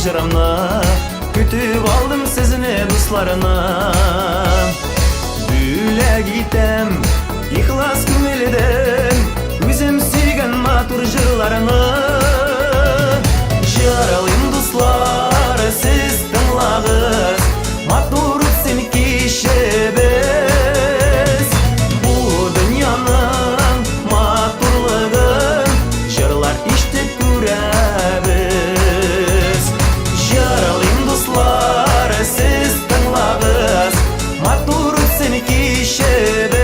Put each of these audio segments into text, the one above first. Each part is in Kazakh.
жырымны, күтіп алдым сізіне дусларына. Бүләк итем, ихлас көңілден, өзім сүйген матур жырларыны. Жаралым дуслар, сіз тыңлағыз, матур өтсін кешебіз. Бұл дүнияның матурлығын жырлар иштеп көрәбіз. Жаралым дуслар, сіз тыңлағыз, матур өтсін кешебіз.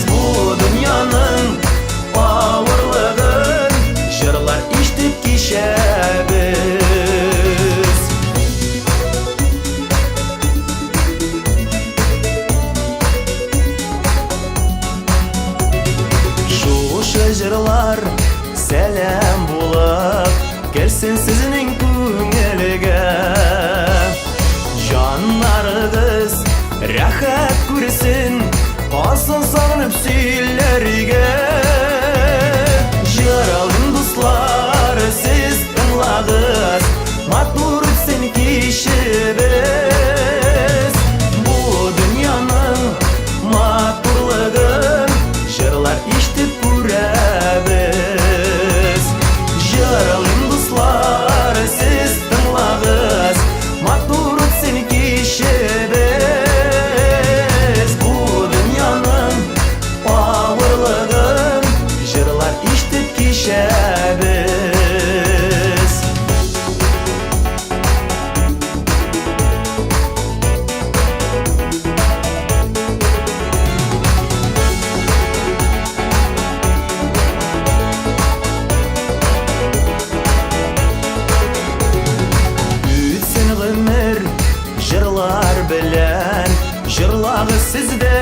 Бұл дүнияның ауырлығын жырлар иштеп кешебіз. Шушы жырлар сәлем болып келсін сізінің көңіліге. Жаннарығыз рәхәт көрсін, асын сағынып сөйлерге. Жаралым дуслар, сіз тыңлағыз, матур өтсін кешебіз. Бұл дүнияның матурлығын жырлар иштеп көрәбіз. Жаралым дуслар, сіз тыңлағыз, матур өтсін кешебіз. Бұл дүнияның ауырлығын жырлар иштеп кешебіз. Үтсін ғүмір жырлар білән, жырлағыз сізде